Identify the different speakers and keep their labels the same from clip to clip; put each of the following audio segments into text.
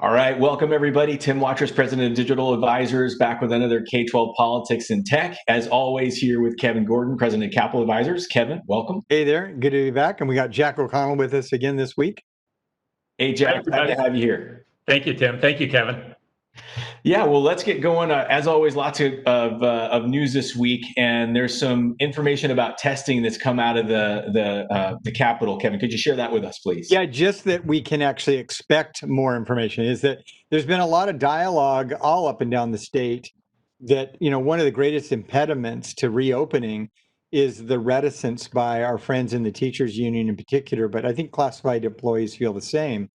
Speaker 1: All right, welcome everybody. Tim Watrous, President of Digital Advisors, back with another K-12 Politics and Tech. As always, here with Kevin Gordon, President of Capital Advisors. Kevin, welcome.
Speaker 2: Hey there, good to be back. And we got Jack O'Connell with us again this week.
Speaker 1: Hey, Jack, glad to have you here.
Speaker 3: Thank you, Tim. Thank you, Kevin.
Speaker 1: Yeah, well, let's get going. As always, lots of news this week, and there's some information about testing that's come out of the Capitol. Kevin, could you share that with us, please?
Speaker 2: Yeah, just that we can actually expect more information is that there's been a lot of dialogue all up and down the state that, one of the greatest impediments to reopening is the reticence by our friends in the teachers union in particular, but I think classified employees feel the same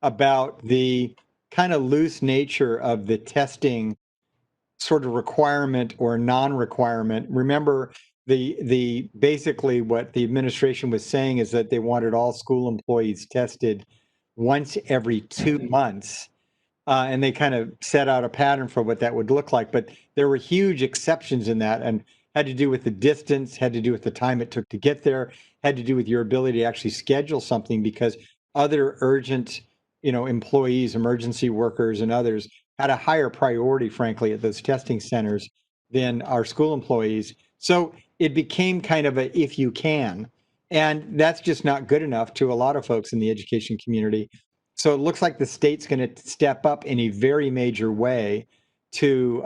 Speaker 2: about the kind of loose nature of the testing sort of requirement or non-requirement. Remember, the basically what the administration was saying is that they wanted all school employees tested once every 2 months. And they kind of set out a pattern for what that would look like. But there were huge exceptions in that and had to do with the distance, had to do with the time it took to get there, had to do with your ability to actually schedule something because other urgent, employees, emergency workers and others had a higher priority, frankly, at those testing centers than our school employees. So it became kind of a if you can. And that's just not good enough to a lot of folks in the education community. So it looks like the state's going to step up in a very major way to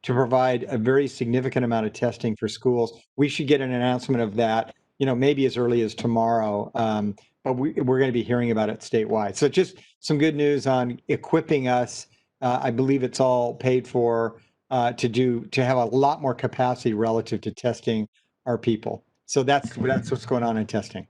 Speaker 2: provide a very significant amount of testing for schools. We should get an announcement of that, maybe as early as tomorrow. But we're going to be hearing about it statewide. So just some good news on equipping us. I believe it's all paid for to have a lot more capacity relative to testing our people. So that's what's going on in testing.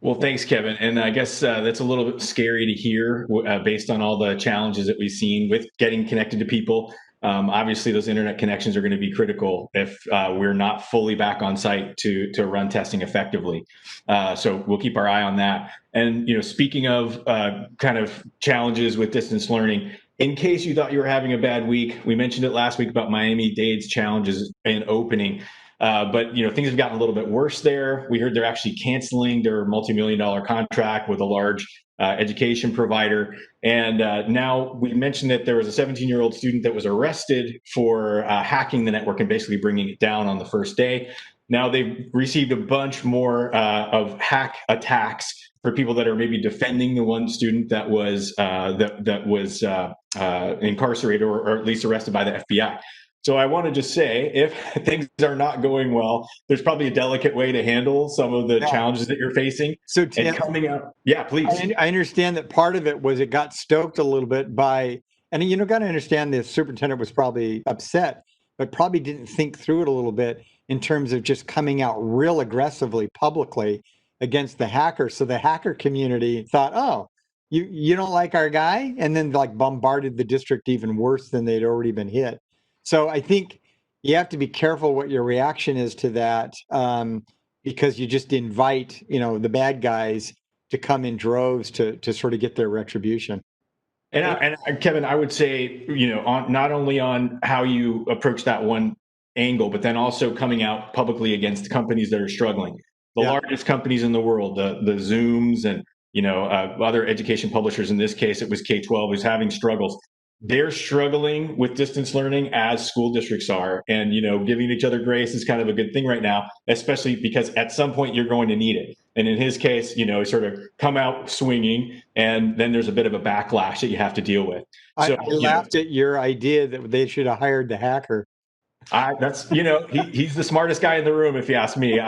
Speaker 1: Well, thanks, Kevin. And I guess that's a little bit scary to hear based on all the challenges that we've seen with getting connected to people. Obviously, those internet connections are going to be critical if we're not fully back on site to run testing effectively. So we'll keep our eye on that. And speaking of kind of challenges with distance learning, in case you thought you were having a bad week, we mentioned it last week about Miami-Dade's challenges in opening. But things have gotten a little bit worse there. We heard they're actually canceling their multi-million-dollar contract with a large education provider. And now we mentioned that there was a 17-year-old student that was arrested for hacking the network and basically bringing it down on the first day. Now they've received a bunch more of hack attacks for people that are maybe defending the one student that was incarcerated or at least arrested by the FBI. So I want to just say, if things are not going well, there's probably a delicate way to handle some of the challenges that you're facing.
Speaker 2: So Tim,
Speaker 1: and coming out, yeah, please.
Speaker 2: I understand that part of it was it got stoked a little bit by, and got to understand the superintendent was probably upset, but probably didn't think through it a little bit in terms of just coming out real aggressively publicly against the hacker. So the hacker community thought, oh, you don't like our guy, and then like bombarded the district even worse than they'd already been hit. So I think you have to be careful what your reaction is to that, because you just invite, the bad guys to come in droves to sort of get their retribution.
Speaker 1: And Kevin, I would say, not only on how you approach that one angle, but then also coming out publicly against companies that are struggling. The largest companies in the world, the Zooms and other education publishers. In this case, it was K-12 who's having struggles. They're struggling with distance learning as school districts are, and giving each other grace is kind of a good thing right now, especially because at some point you're going to need it. And in his case, sort of come out swinging, and then there's a bit of a backlash that you have to deal with.
Speaker 2: So I laughed at your idea that they should have hired the hacker.
Speaker 1: That's he's the smartest guy in the room, if you ask me.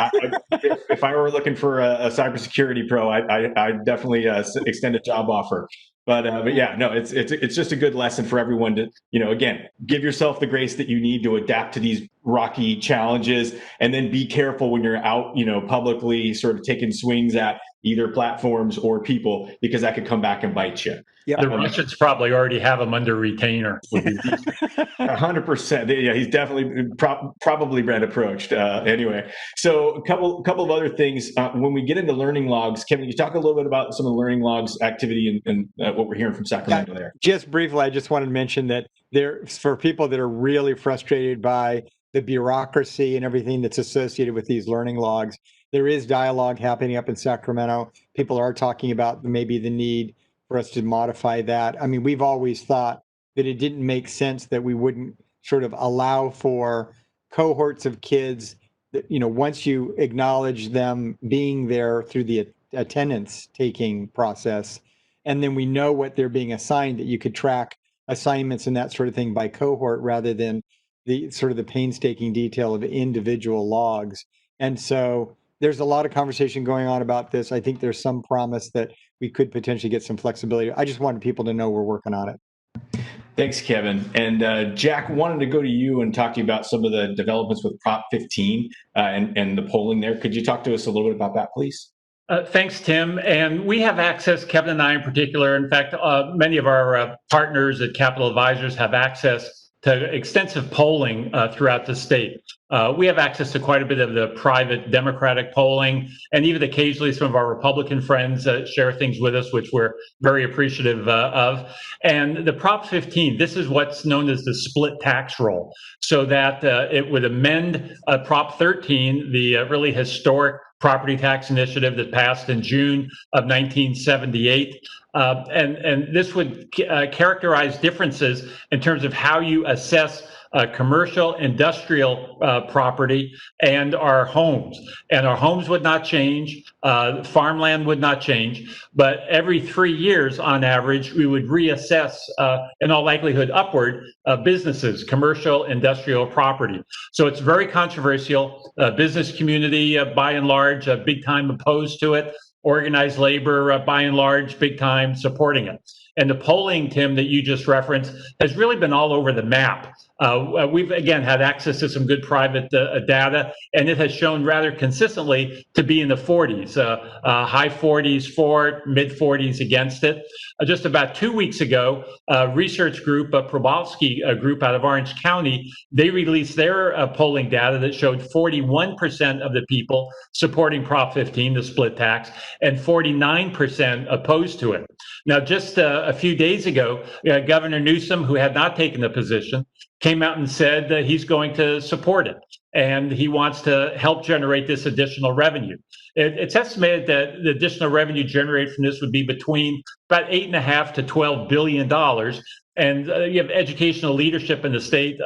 Speaker 1: If I were looking for a cybersecurity pro, I'd definitely extend a job offer. But yeah, no, it's just a good lesson for everyone to again, give yourself the grace that you need to adapt to these rocky challenges, and then be careful when you're out publicly sort of taking swings at either platforms or people, because that could come back and bite you.
Speaker 3: Yeah, the Russians probably already have him under retainer.
Speaker 1: 100%. Yeah, he's definitely probably been approached. Anyway, so a couple of other things. When we get into learning logs, Kevin, you talk a little bit about some of the learning logs activity and what we're hearing from Sacramento there.
Speaker 2: Just briefly, I just wanted to mention that for people that are really frustrated by the bureaucracy and everything that's associated with these learning logs, there is dialogue happening up in Sacramento. People are talking about maybe the need for us to modify that. I mean, we've always thought that it didn't make sense that we wouldn't sort of allow for cohorts of kids that, once you acknowledge them being there through the attendance taking process, and then we know what they're being assigned, that you could track assignments and that sort of thing by cohort rather than the sort of the painstaking detail of individual logs. And so there's a lot of conversation going on about this. I think there's some promise that we could potentially get some flexibility. I just wanted people to know we're working on it.
Speaker 1: Thanks, Kevin. And Jack, wanted to go to you and talk to you about some of the developments with Prop 15 and the polling there. Could you talk to us a little bit about that, please?
Speaker 3: Thanks, Tim. And we have access, Kevin and I in particular. In fact, many of our partners at Capital Advisors have access to extensive polling throughout the state. We have access to quite a bit of the private Democratic polling, and even occasionally some of our Republican friends share things with us, which we're very appreciative of. And the Prop 15, this is what's known as the split tax roll, so that it would amend Prop 13, the really historic property tax initiative that passed in June of 1978. And this would characterize differences in terms of how you assess commercial, industrial property and our homes. And our homes would not change, farmland would not change, but every 3 years on average, we would reassess, in all likelihood upward, businesses, commercial, industrial property. So it's very controversial. Business community, by and large, big time opposed to it. Organized labor, by and large, big time supporting it. And the polling, Tim, that you just referenced has really been all over the map. We've, again, had access to some good private data, and it has shown rather consistently to be in the 40s, high 40s for it, mid 40s against it. Just about 2 weeks ago, a research group, a Probowski group out of Orange County, they released their polling data that showed 41% of the people supporting Prop 15, the split tax, and 49% opposed to it. Now, just a few days ago, Governor Newsom, who had not taken the position, came out and said that he's going to support it, and he wants to help generate this additional revenue. It's estimated that the additional revenue generated from this would be between about $8.5 to $12 billion. And you have educational leadership in the state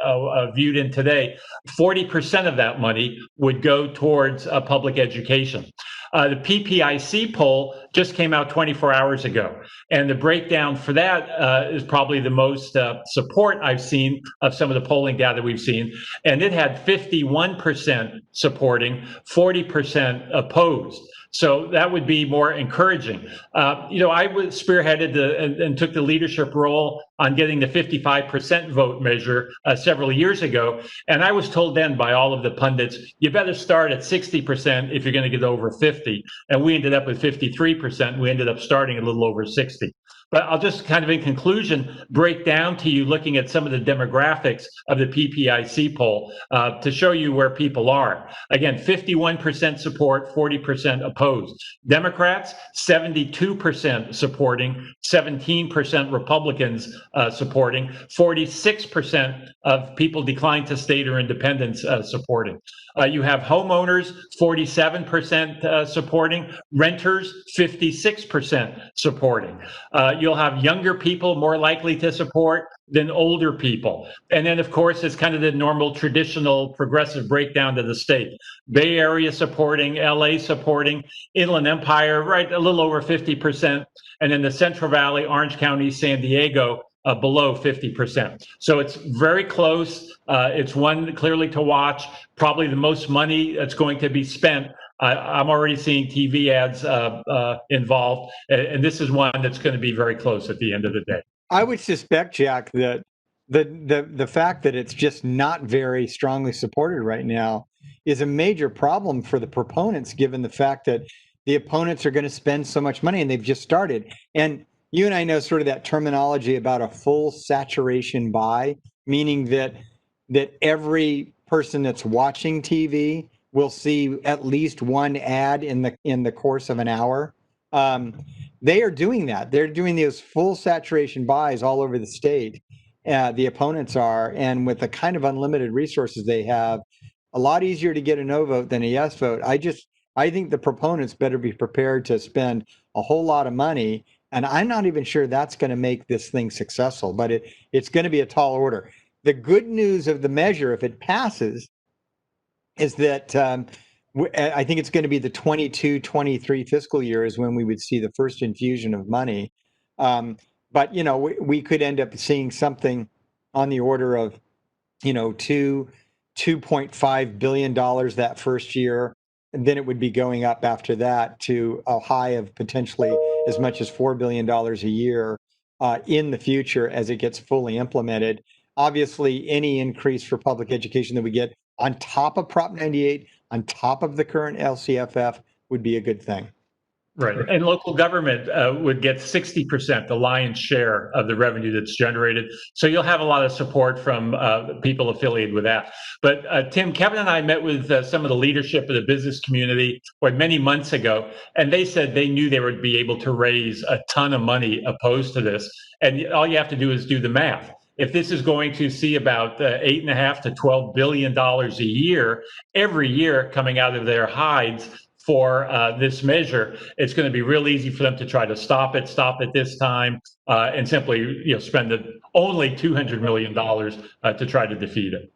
Speaker 3: viewed in today. 40% of that money would go towards public education. The PPIC poll just came out 24 hours ago, and the breakdown for that is probably the most support I've seen of some of the polling data we've seen, and it had 51% supporting, 40% opposed. So that would be more encouraging. I was spearheaded and took the leadership role on getting the 55% vote measure several years ago. And I was told then by all of the pundits, you better start at 60% if you're going to get over 50. And we ended up with 53%. We ended up starting a little over 60. But I'll just kind of in conclusion break down to you looking at some of the demographics of the PPIC poll to show you where people are. Again, 51% support, 40% opposed. Democrats, 72% supporting, 17% Republicans supporting, 46% of people declined to state or independents supporting. You have homeowners, 47% supporting, renters, 56% supporting. You'll have younger people more likely to support than older people. And then, of course, it's kind of the normal traditional progressive breakdown to the state. Bay Area supporting, LA supporting, Inland Empire, right, a little over 50%. And then the Central Valley, Orange County, San Diego, below 50%. So it's very close. It's one clearly to watch. Probably the most money that's going to be spent. I'm already seeing TV ads involved, and this is one that's going to be very close at the end of the day.
Speaker 2: I would suspect, Jack, that the fact that it's just not very strongly supported right now is a major problem for the proponents, given the fact that the opponents are going to spend so much money and they've just started. And you and I know sort of that terminology about a full saturation buy, meaning that every person that's watching TV will see at least one ad in the course of an hour. They are doing that. They're doing those full saturation buys all over the state. The opponents are, and with the kind of unlimited resources they have, a lot easier to get a no vote than a yes vote. I think the proponents better be prepared to spend a whole lot of money And I'm not even sure that's going to make this thing successful, but it's going to be a tall order. The good news of the measure, if it passes, is that I think it's going to be the 22-23 fiscal year is when we would see the first infusion of money. But, you know, we could end up seeing something on the order of, you know, $2.5 billion that first year. And then it would be going up after that to a high of potentially as much as $4 billion a year in the future as it gets fully implemented. Obviously, any increase for public education that we get on top of Prop 98, on top of the current LCFF, would be a good thing.
Speaker 3: Right. And local government would get 60%, the lion's share of the revenue that's generated. So you'll have a lot of support from people affiliated with that. But Tim, Kevin and I met with some of the leadership of the business community many months ago, and they said they knew they would be able to raise a ton of money opposed to this. And all you have to do is do the math. If this is going to see about $8.5 to $12 billion a year, every year coming out of their hides for this measure, it's going to be real easy for them to try to stop it this time, and simply spend only $200 million to try to defeat it.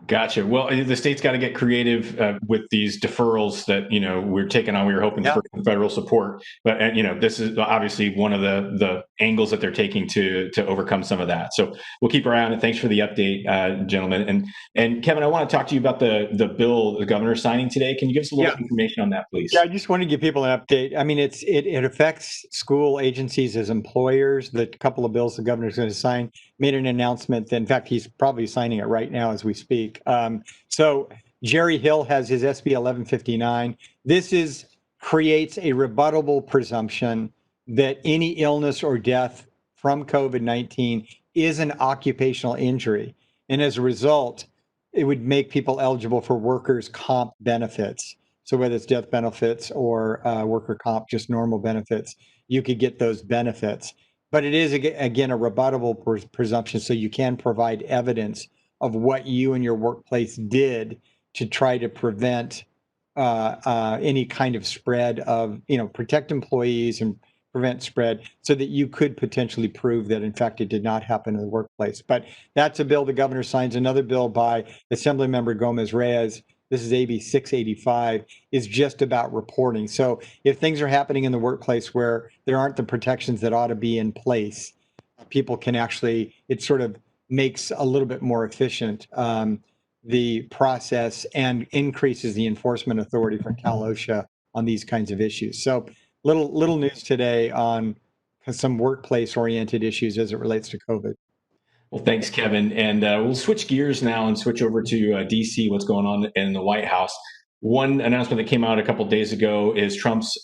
Speaker 1: Gotcha. Well, the state's got to get creative with these deferrals that we're taking on. We were hoping for federal support, but this is obviously one of the angles that they're taking to overcome some of that. So we'll keep our eye on it. Thanks for the update, gentlemen. And Kevin, I want to talk to you about the bill the governor's signing today. Can you give us a little information on that, please?
Speaker 2: Yeah, I just want to give people an update. I mean, it affects school agencies as employers. The couple of bills the governor's going to sign made an announcement that, in fact, he's probably signing it right now as we speak. So Jerry Hill has his SB 1159. This creates a rebuttable presumption that any illness or death from COVID-19 is an occupational injury. And as a result, it would make people eligible for workers' comp benefits. So whether it's death benefits or worker comp, just normal benefits, you could get those benefits. But it is, again, a rebuttable presumption, so you can provide evidence of what you and your workplace did to try to prevent any kind of spread of, protect employees and prevent spread, so that you could potentially prove that, in fact, it did not happen in the workplace. But that's a bill the governor signs. Another bill by Assemblymember Gomez-Reyes, this is AB 685, is just about reporting. So if things are happening in the workplace where there aren't the protections that ought to be in place, people can actually, it sort of makes a little bit more efficient the process and increases the enforcement authority for Cal OSHA on these kinds of issues. So little news today on some workplace-oriented issues as it relates to COVID.
Speaker 1: Well, thanks, Kevin. And we'll switch gears now and switch over to D.C., what's going on in the White House. One announcement that came out a couple of days ago is Trump's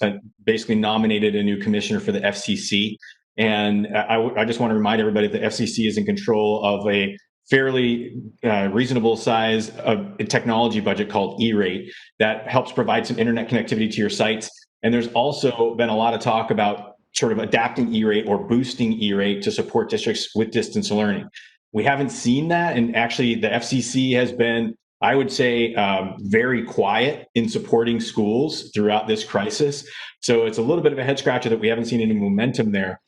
Speaker 1: basically nominated a new commissioner for the FCC. And I just want to remind everybody that the FCC is in control of a fairly reasonable size of technology budget called E-rate that helps provide some internet connectivity to your sites. And there's also been a lot of talk about sort of adapting E-rate or boosting E-rate to support districts with distance learning. We haven't seen that. And actually, the FCC has been, I would say, very quiet in supporting schools throughout this crisis. So it's a little bit of a head scratcher that we haven't seen any momentum there.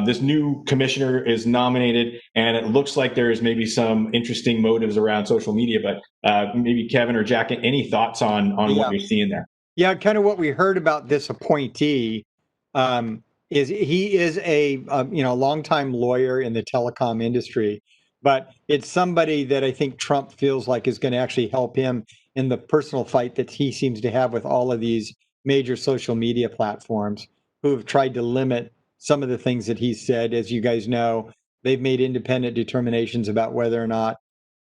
Speaker 1: This new commissioner is nominated, and it looks like there's maybe some interesting motives around social media. But maybe Kevin or Jack, any thoughts on what you're seeing there?
Speaker 2: Yeah, kind of what we heard about this appointee is he is a longtime lawyer in the telecom industry, but it's somebody that I think Trump feels like is going to actually help him in the personal fight that he seems to have with all of these major social media platforms who have tried to limit some of the things that he said. As you guys know, they've made independent determinations about whether or not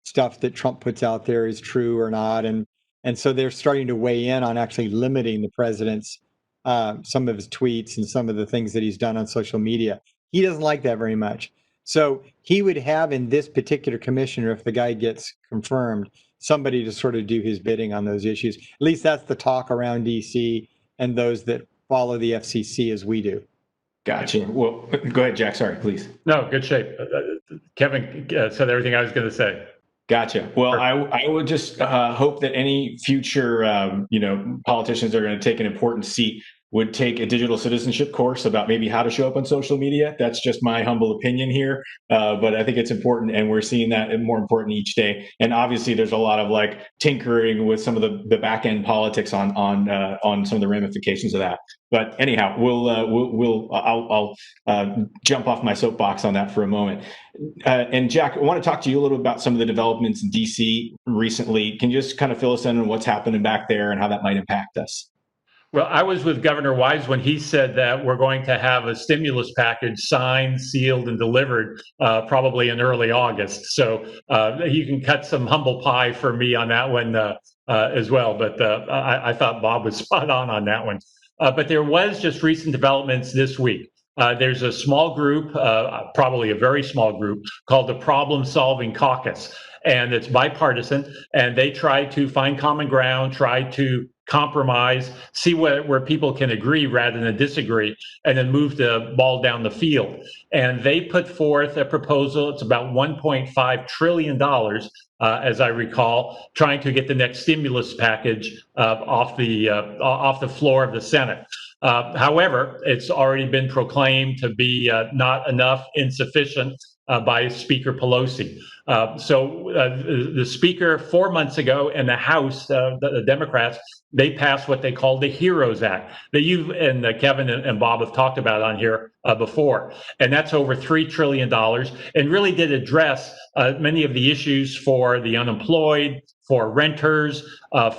Speaker 2: stuff that Trump puts out there is true or not, and so they're starting to weigh in on actually limiting the president's some of his tweets and some of the things that he's done on social media. He doesn't like that very much. So he would have in this particular commissioner, if the guy gets confirmed, somebody to sort of do his bidding on those issues. At least that's the talk around DC and those that follow the FCC as we do.
Speaker 1: Gotcha. Well, go ahead, Jack. Sorry, please.
Speaker 3: No, good shape. Kevin said everything I was going to say.
Speaker 1: Gotcha. Well, I would just hope that any future, politicians are going to take an important seat would take a digital citizenship course about maybe how to show up on social media. That's just my humble opinion here, but I think it's important, and we're seeing that more important each day. And obviously, there's a lot of like tinkering with some of the back end politics on some of the ramifications of that. But anyhow, I'll jump off my soapbox on that for a moment. And Jack, I want to talk to you a little bit about some of the developments in DC recently. Can you just kind of fill us in on what's happening back there and how that might impact us?
Speaker 3: Well, I was with Governor Wise when he said that we're going to have a stimulus package signed, sealed, and delivered probably in early August. So you can cut some humble pie for me on that one as well. But I thought Bob was spot on that one. But there was just recent developments this week. There's a small group, probably a very small group, called the Problem Solving Caucus. And it's bipartisan, and they try to find common ground, try to compromise, see where people can agree rather than disagree, and then move the ball down the field. And they put forth a proposal. It's about $1.5 trillion, as I recall, trying to get the next stimulus package off the floor of the Senate. However, it's already been proclaimed to be not enough, insufficient by Speaker Pelosi. So the Speaker 4 months ago in the House, the Democrats, they passed what they call the HEROES Act that you and Kevin and Bob have talked about on here before. And that's over $3 trillion and really did address many of the issues for the unemployed, for renters,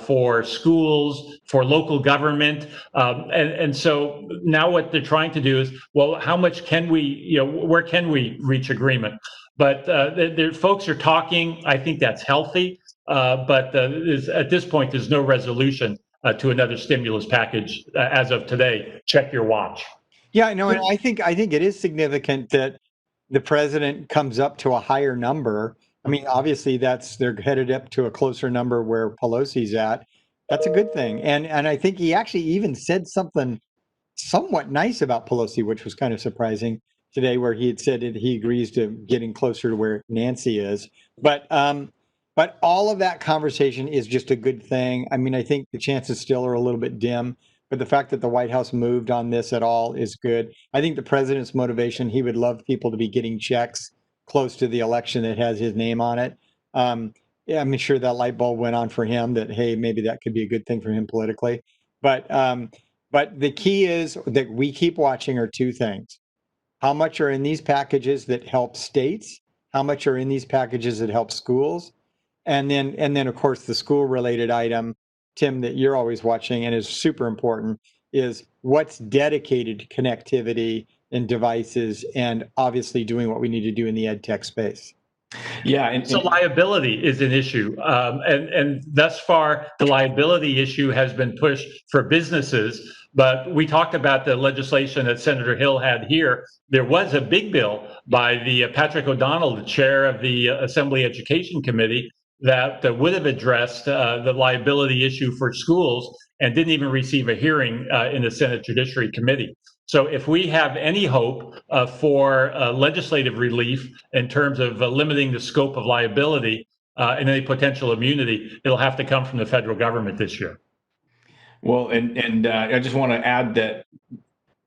Speaker 3: for schools, for local government. And so now what they're trying to do is, well, how much can we, where can we reach agreement? But folks are talking. I think that's healthy. But at this point, there's no resolution to another stimulus package as of today. Check your watch.
Speaker 2: Yeah, no, and I think it is significant that the president comes up to a higher number. I mean, obviously, they're headed up to a closer number where Pelosi's at. That's a good thing, and I think he actually even said something somewhat nice about Pelosi, which was kind of surprising today, where he had said that he agrees to getting closer to where Nancy is. But all of that conversation is just a good thing. I mean, I think the chances still are a little bit dim, but the fact that the White House moved on this at all is good. I think the president's motivation, he would love people to be getting checks close to the election that has his name on it. Yeah, I'm sure that light bulb went on for him that, hey, maybe that could be a good thing for him politically. But the key is that we keep watching are two things. How much are in these packages that help states? How much are in these packages that help schools? And then of course, the school related item, Tim, that you're always watching and is super important is what's dedicated to connectivity and devices and obviously doing what we need to do in the ed tech space.
Speaker 1: Yeah,
Speaker 3: so liability is an issue, and thus far the liability issue has been pushed for businesses. But we talked about the legislation that Senator Hill had here. There was a big bill by the Patrick O'Donnell, the chair of the Assembly Education Committee, that would have addressed the liability issue for schools and didn't even receive a hearing in the Senate Judiciary Committee. So if we have any hope for legislative relief in terms of limiting the scope of liability and any potential immunity, it'll have to come from the federal government this year.
Speaker 1: Well, and I just want to add that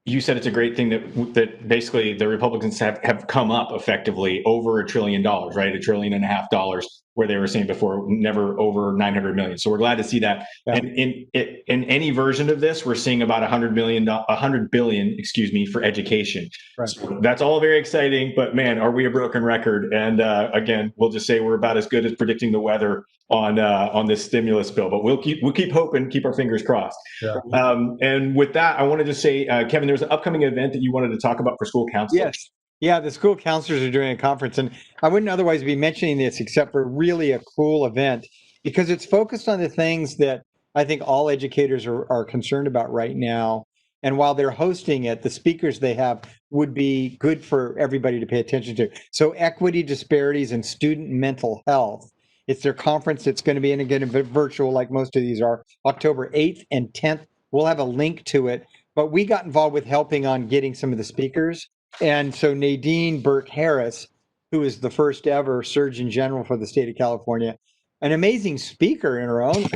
Speaker 1: you said it's a great thing that basically the Republicans have come up effectively over $1 trillion, right? $1.5 trillion, where they were saying before never over 900 million. So we're glad to see that. Yeah. And in any version of this, we're seeing about 100 billion, for education. Right. So that's all very exciting, but man, are we a broken record? And again, we'll just say we're about as good as predicting the weather on this stimulus bill, but we'll keep hoping, keep our fingers crossed. Yeah. And with that, I wanted to say, Kevin, there's an upcoming event that you wanted to talk about for school counselors.
Speaker 2: Yes. Yeah, the school counselors are doing a conference, and I wouldn't otherwise be mentioning this except for really a cool event because it's focused on the things that I think all educators are concerned about right now. And while they're hosting it, the speakers they have would be good for everybody to pay attention to. So equity, disparities, and student mental health. It's their conference. It's going to be, and again, virtual like most of these are, October 8th and 10th. We'll have a link to it. But we got involved with helping on getting some of the speakers. And so Nadine Burke-Harris, who is the first ever Surgeon General for the state of California, an amazing speaker in her own,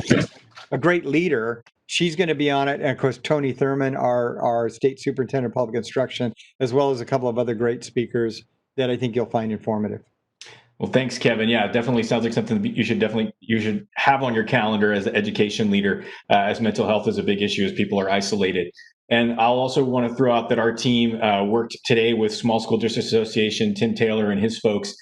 Speaker 2: a great leader, she's going to be on it. And of course, Tony Thurman, our state superintendent of public instruction, as well as a couple of other great speakers that I think you'll find informative.
Speaker 1: Well, thanks, Kevin. Yeah, it definitely sounds like something that you should have on your calendar as an education leader, as mental health is a big issue as people are isolated. And I'll also want to throw out that our team worked today with Small School District Association, Tim Taylor and his folks.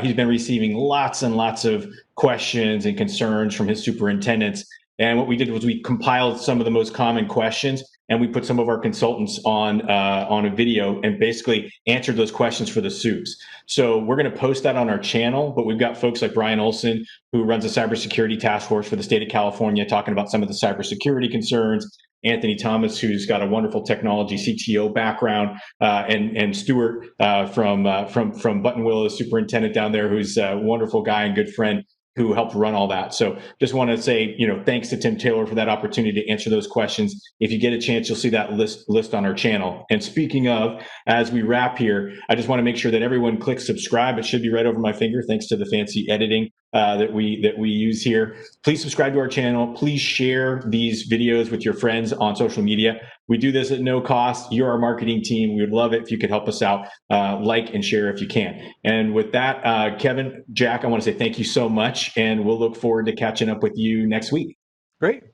Speaker 1: He's been receiving lots and lots of questions and concerns from his superintendents. And what we did was we compiled some of the most common questions, and we put some of our consultants on a video and basically answered those questions for the SUPs. So we're going to post that on our channel, but we've got folks like Brian Olson, who runs a cybersecurity task force for the state of California, talking about some of the cybersecurity concerns. Anthony Thomas, who's got a wonderful technology CTO background, and Stuart from Buttonwillow, superintendent down there, who's a wonderful guy and good friend, who helped run all that. So just want to say, thanks to Tim Taylor for that opportunity to answer those questions. If you get a chance, you'll see that list on our channel. And speaking of, as we wrap here, I just want to make sure that everyone clicks subscribe. It should be right over my finger, thanks to the fancy editing that we use here. Please subscribe to our channel. Please share these videos with your friends on social media. We do this at no cost. You're our marketing team. We would love it if you could help us out. Like and share if you can. And with that, Kevin, Jack, I want to say thank you so much, and we'll look forward to catching up with you next week.
Speaker 2: Great.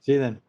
Speaker 2: See you then.